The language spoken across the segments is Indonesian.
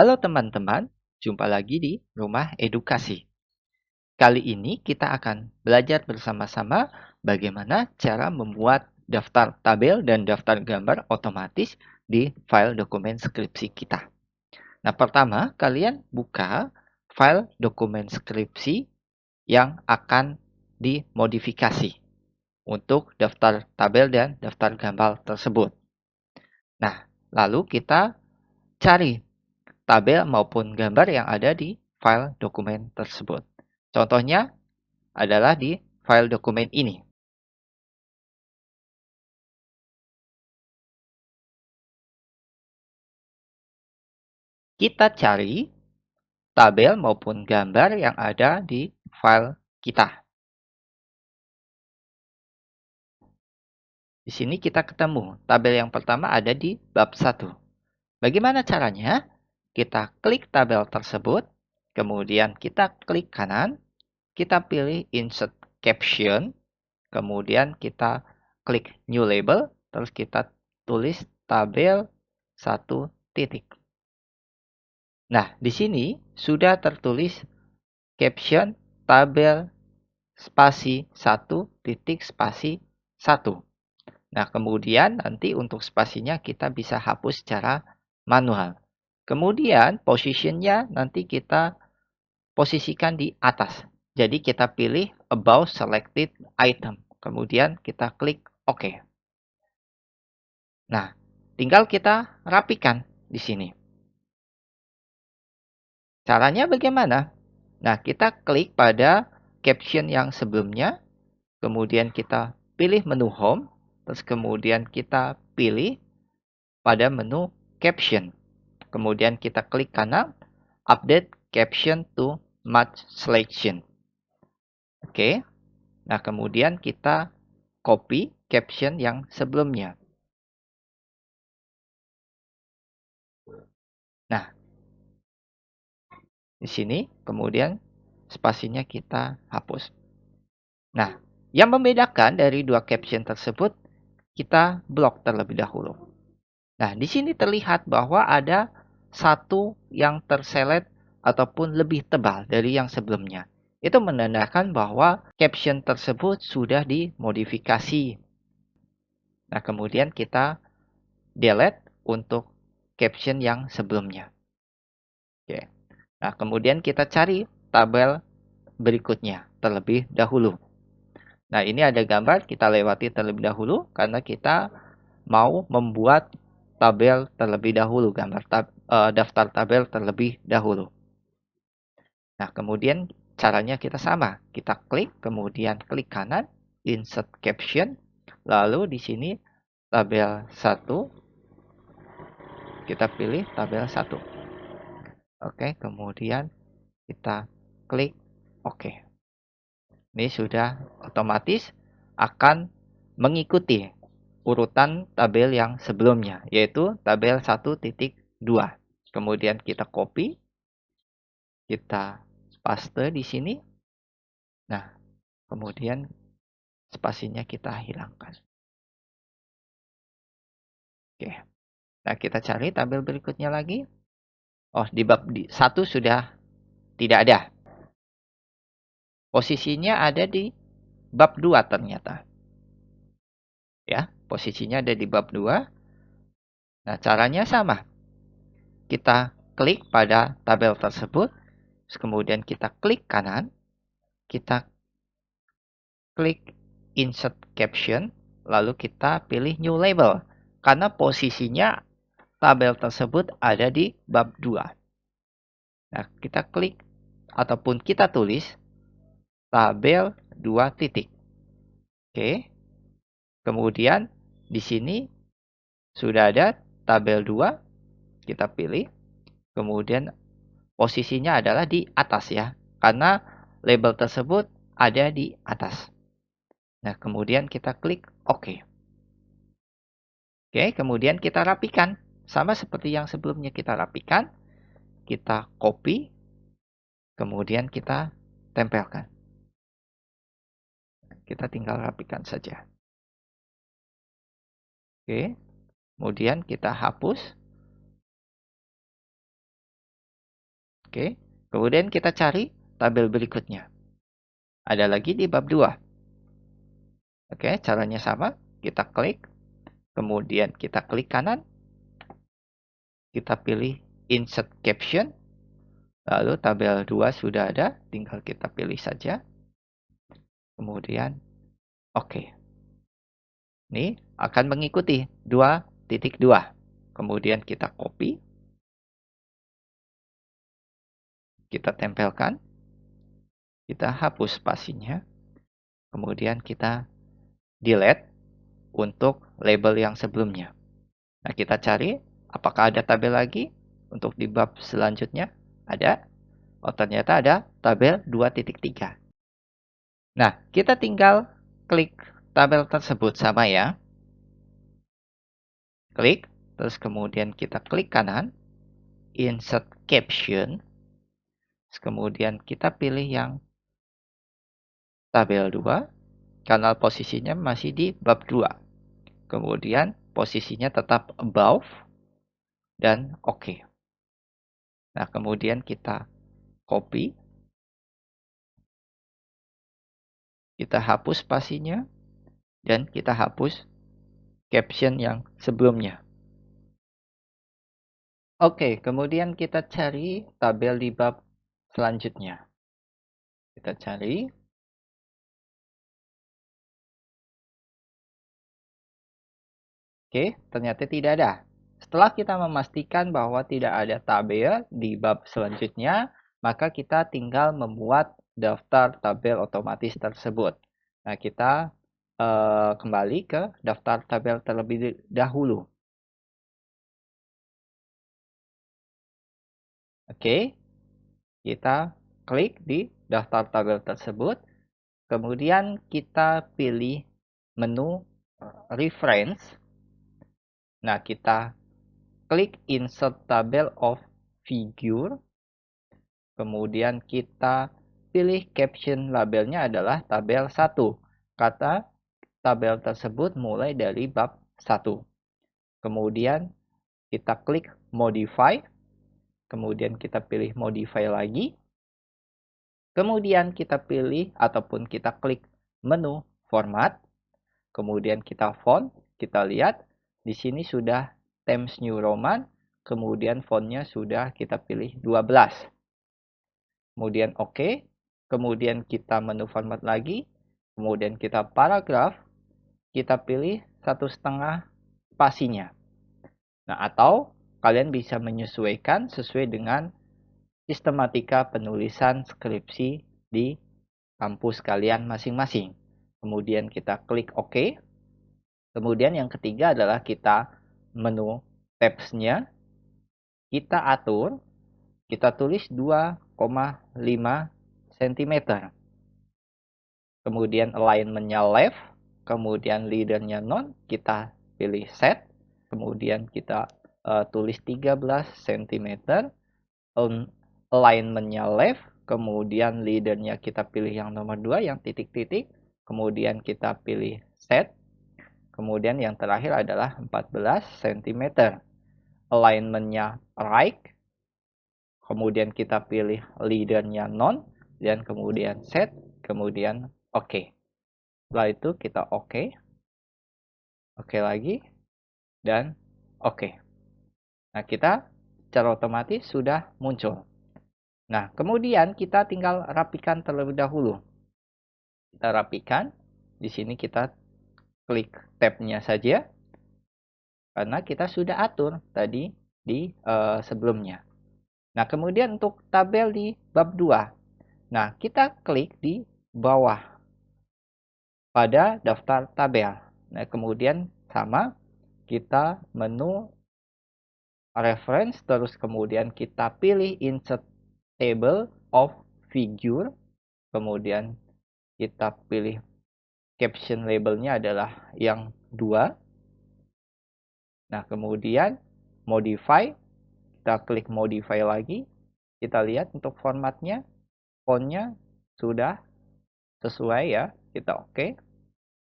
Halo teman-teman, jumpa lagi di Rumah Edukasi. Kali ini kita akan belajar bersama-sama bagaimana cara membuat daftar tabel dan daftar gambar otomatis di file dokumen skripsi kita. Nah, pertama kalian buka file dokumen skripsi yang akan dimodifikasi untuk daftar tabel dan daftar gambar tersebut. Nah, lalu kita cari tabel maupun gambar yang ada di file dokumen tersebut. Contohnya adalah di file dokumen ini. Kita cari tabel maupun gambar yang ada di file kita. Di sini kita ketemu tabel yang pertama ada di bab 1. Bagaimana caranya? Kita klik tabel tersebut, kemudian kita klik kanan, kita pilih insert caption, kemudian kita klik new label, terus kita tulis tabel 1 titik. Nah, di sini sudah tertulis caption tabel spasi 1 titik spasi 1. Nah, kemudian nanti untuk spasinya kita bisa hapus secara manual. Kemudian positionnya nanti kita posisikan di atas. Jadi kita pilih about selected item. Kemudian kita klik OK. Nah, tinggal kita rapikan di sini. Caranya bagaimana? Nah, kita klik pada caption yang sebelumnya. Kemudian kita pilih menu home. Terus kemudian kita pilih pada menu caption. Kemudian kita klik kanan, update caption to match selection. Oke. Nah, kemudian kita copy caption yang sebelumnya. Nah, di sini kemudian spasinya kita hapus. Nah, yang membedakan dari dua caption tersebut, kita blok terlebih dahulu. Nah, di sini terlihat bahwa ada satu yang terselet ataupun lebih tebal dari yang sebelumnya. Itu menandakan bahwa caption tersebut sudah dimodifikasi. Nah, kemudian kita delete untuk caption yang sebelumnya. Oke. Nah, kemudian kita cari tabel berikutnya terlebih dahulu. Nah, ini ada gambar, kita lewati terlebih dahulu karena kita mau membuat tabel terlebih dahulu, daftar tabel terlebih dahulu. Nah, kemudian caranya kita sama. Kita klik, kemudian klik kanan, insert caption, lalu di sini tabel 1, kita pilih tabel 1. Oke, kemudian kita klik OK. Ini sudah otomatis akan mengikuti urutan tabel yang sebelumnya, yaitu tabel 1.2. Kemudian kita copy, kita paste di sini. Nah, kemudian spasinya kita hilangkan. Oke. Nah, kita cari tabel berikutnya lagi. Oh, di bab 1 sudah tidak ada. Posisinya ada di bab 2 ternyata. Ya, posisinya ada di bab 2. Nah, caranya sama. Kita klik pada tabel tersebut, kemudian kita klik kanan, kita klik insert caption, lalu kita pilih new label. Karena posisinya tabel tersebut ada di bab 2. Nah, kita klik ataupun kita tulis tabel 2 titik. Oke. Kemudian di sini sudah ada tabel 2. Kita pilih. Kemudian posisinya adalah di atas ya. Karena label tersebut ada di atas. Nah, kemudian kita klik OK. Oke, kemudian kita rapikan. Sama seperti yang sebelumnya kita rapikan. Kita copy. Kemudian kita tempelkan. Kita tinggal rapikan saja. Oke, kemudian kita hapus. Oke. Kemudian kita cari tabel berikutnya. Ada lagi di bab 2. Oke, caranya sama. Kita klik, kemudian kita klik kanan, kita pilih insert caption, lalu tabel 2 sudah ada, tinggal kita pilih saja. Kemudian oke. Ini akan mengikuti 2.2. Kemudian kita copy, kita tempelkan, kita hapus spasinya, kemudian kita delete untuk label yang sebelumnya. Nah, kita cari apakah ada tabel lagi untuk di bab selanjutnya. Ada. Oh, ternyata ada tabel 2.3. Nah, kita tinggal klik tabel tersebut sama ya. Klik, terus kemudian kita klik kanan, insert caption, terus kemudian kita pilih yang tabel 2, karena posisinya masih di bab 2. Kemudian posisinya tetap above dan oke. Nah, kemudian kita copy, kita hapus spasinya, dan kita hapus caption yang sebelumnya. Oke, kemudian kita cari tabel di bab selanjutnya. Kita cari. Oke, ternyata tidak ada. Setelah kita memastikan bahwa tidak ada tabel di bab selanjutnya, maka kita tinggal membuat daftar tabel otomatis tersebut. Nah, kita kembali ke daftar tabel terlebih dahulu. Oke, kita klik di daftar tabel tersebut. Kemudian kita pilih menu reference. Nah, kita klik insert table of figure. Kemudian kita pilih caption labelnya adalah tabel 1. Kata tabel tersebut mulai dari bab 1. Kemudian kita klik modify. Kemudian kita pilih modify lagi. Kemudian kita pilih ataupun kita klik menu format. Kemudian kita font. Kita lihat di sini sudah Times New Roman. Kemudian fontnya sudah kita pilih 12. Kemudian oke. Kemudian kita menu format lagi. Kemudian kita paragraf. Kita pilih 1,5 spasinya. Nah, atau kalian bisa menyesuaikan sesuai dengan sistematika penulisan skripsi di kampus kalian masing-masing. Kemudian kita klik OK. Kemudian yang ketiga adalah kita menu tabs-nya. Kita atur. Kita tulis 2,5 cm. Kemudian alignment-nya left. Kemudian leader-nya none. Kita pilih set. Kemudian kita tulis 13 cm. Alignment-nya left. Kemudian leader-nya kita pilih yang nomor 2, yang titik-titik. Kemudian kita pilih set. Kemudian yang terakhir adalah 14 cm. Alignment-nya right. Kemudian kita pilih leader-nya none. Dan kemudian set. Kemudian oke. Setelah itu kita oke. Oke lagi. Dan oke. Nah, kita secara otomatis sudah muncul. Nah, kemudian kita tinggal rapikan terlebih dahulu. Kita rapikan. Di sini kita klik tab-nya saja. Karena kita sudah atur tadi di sebelumnya. Nah, kemudian untuk tabel di bab 2. Nah, kita klik di bawah pada daftar tabel. Nah, kemudian sama kita menu reference, terus kemudian kita pilih insert table of figure. Kemudian kita pilih caption labelnya adalah yang 2. Nah, kemudian modify. Kita klik modify lagi. Kita lihat untuk formatnya, fontnya sudah sesuai ya. Kita oke.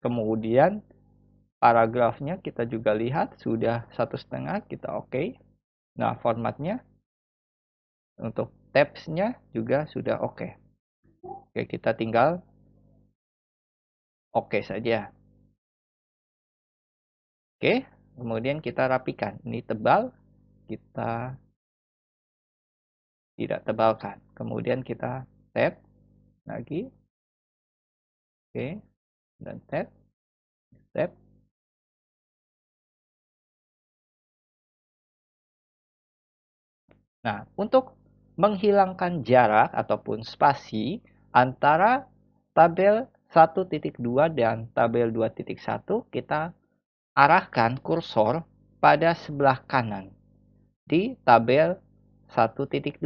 Kemudian paragrafnya kita juga lihat sudah 1,5. Kita oke. Nah, formatnya untuk tabs-nya juga sudah oke. Oke, kita tinggal oke saja. Oke, kemudian kita rapikan. Ini tebal, kita tidak tebalkan. Kemudian kita tab lagi. Oke, dan tab, tab. Nah, untuk menghilangkan jarak ataupun spasi antara tabel 1.2 dan tabel 2.1, kita arahkan kursor pada sebelah kanan di tabel 1.2.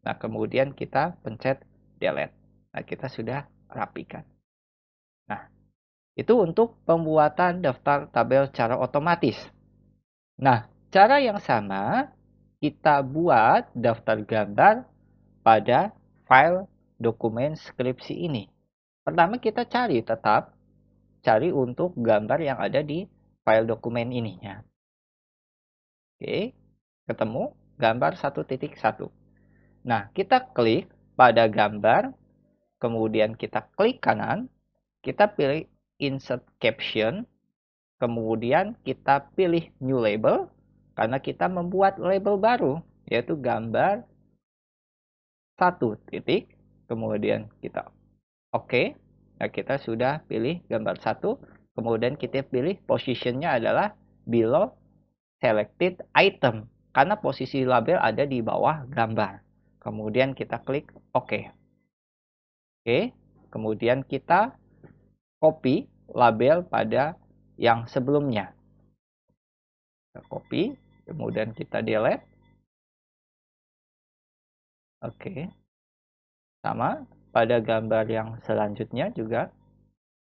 Nah, kemudian kita pencet delete. Nah, kita sudah rapikan. Nah, itu untuk pembuatan daftar tabel secara otomatis. Nah, cara yang sama kita buat daftar gambar pada file dokumen skripsi ini. Pertama kita cari untuk gambar yang ada di file dokumen ini ya. Oke, ketemu gambar 1.1. Nah, kita klik pada gambar, kemudian kita klik kanan, kita pilih insert caption, kemudian kita pilih new label, karena kita membuat label baru, yaitu gambar 1 titik, kemudian kita oke. Nah, kita sudah pilih gambar 1, kemudian kita pilih positionnya adalah below selected item, karena posisi label ada di bawah gambar. Kemudian kita klik oke. Oke, kemudian kita copy label pada yang sebelumnya. Kita copy, kemudian kita delete. Oke. Sama pada gambar yang selanjutnya juga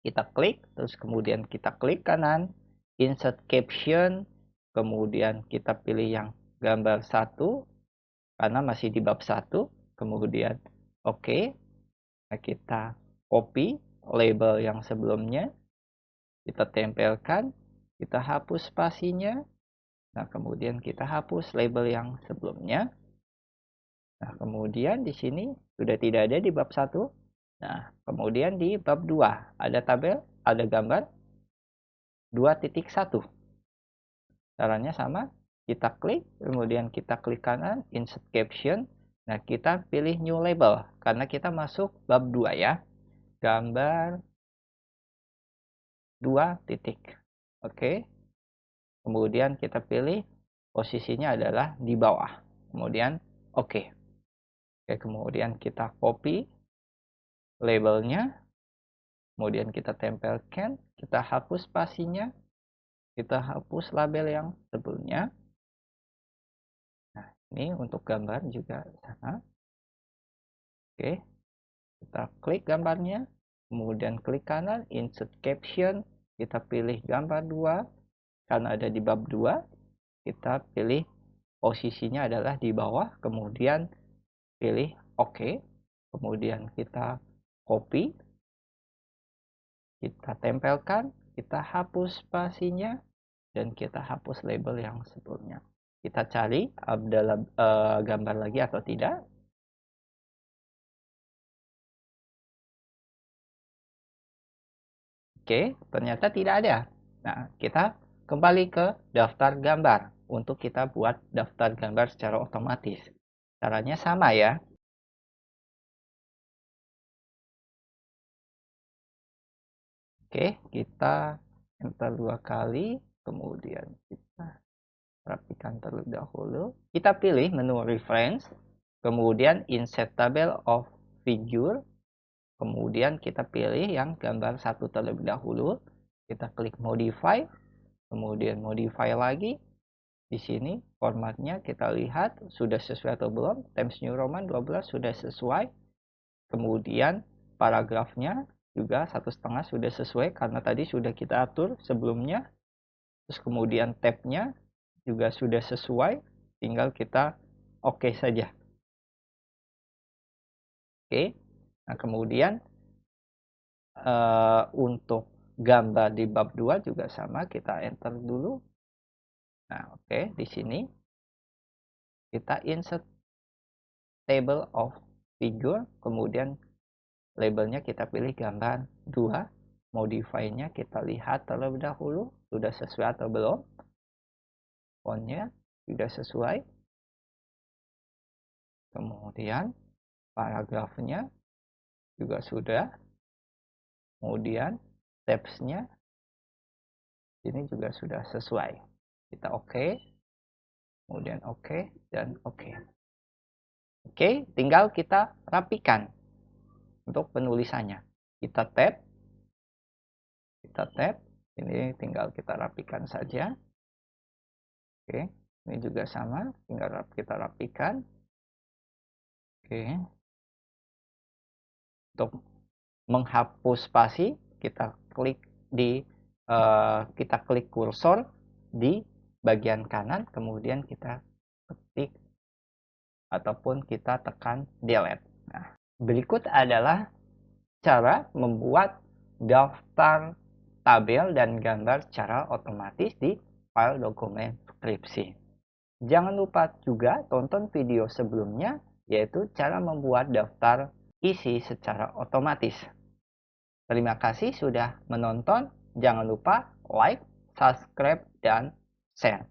kita klik, terus kemudian kita klik kanan, insert caption, kemudian kita pilih yang gambar 1 karena masih di bab 1, kemudian oke. Nah, kita copy label yang sebelumnya, kita tempelkan, kita hapus spasinya. Nah, kemudian kita hapus label yang sebelumnya. Nah, kemudian di sini sudah tidak ada di bab 1. Nah, kemudian di bab 2 ada tabel, ada gambar 2.1. Caranya sama, kita klik, kemudian kita klik kanan, insert caption. Nah, kita pilih new label karena kita masuk bab 2 ya. Gambar 2 titik. Oke. Kemudian kita pilih posisinya adalah di bawah. Kemudian oke. Oke, kemudian kita copy labelnya, kemudian kita tempelkan, kita hapus spasinya, kita hapus label yang sebelumnya. Nah, ini untuk gambar juga sama. Oke, kita klik gambarnya, kemudian klik kanan, insert caption, kita pilih gambar 2, karena ada di bab 2, kita pilih posisinya adalah di bawah, kemudian pilih oke, kemudian kita copy, kita tempelkan, kita hapus spasinya, dan kita hapus label yang sebelumnya. Kita cari dalam gambar lagi atau tidak. Oke, ternyata tidak ada. Nah, kita kembali ke daftar gambar untuk kita buat daftar gambar secara otomatis. Caranya sama ya. Oke, kita enter 2 kali, kemudian kita rapikan terlebih dahulu. Kita pilih menu reference, kemudian insert table of figure, kemudian kita pilih yang gambar 1 terlebih dahulu. Kita klik modify, kemudian modify lagi. Di sini formatnya kita lihat sudah sesuai atau belum. Times New Roman 12 sudah sesuai. Kemudian paragrafnya juga 1,5 sudah sesuai karena tadi sudah kita atur sebelumnya. Terus kemudian tabnya juga sudah sesuai, tinggal kita oke saja. Oke. Nah, kemudian untuk gambar di bab 2 juga sama, kita enter dulu. Nah, oke, di sini kita insert table of figure, kemudian labelnya kita pilih gambar 2, modify-nya kita lihat terlebih dahulu sudah sesuai atau belum, fontnya sudah sesuai, kemudian paragrafnya juga sudah, kemudian tabs-nya ini juga sudah sesuai, kita oke, kemudian oke, dan oke. Oke, tinggal kita rapikan untuk penulisannya. Kita tab, ini tinggal kita rapikan saja. Oke, ini juga sama, tinggal kita rapikan. Oke, untuk menghapus spasi kita klik kursor di bagian kanan, kemudian kita ketik ataupun kita tekan delete. Nah, berikut adalah cara membuat daftar tabel dan gambar secara otomatis di file dokumen skripsi. Jangan lupa juga tonton video sebelumnya, yaitu cara membuat daftar isi secara otomatis. Terima kasih sudah menonton. Jangan lupa like, subscribe, dan share.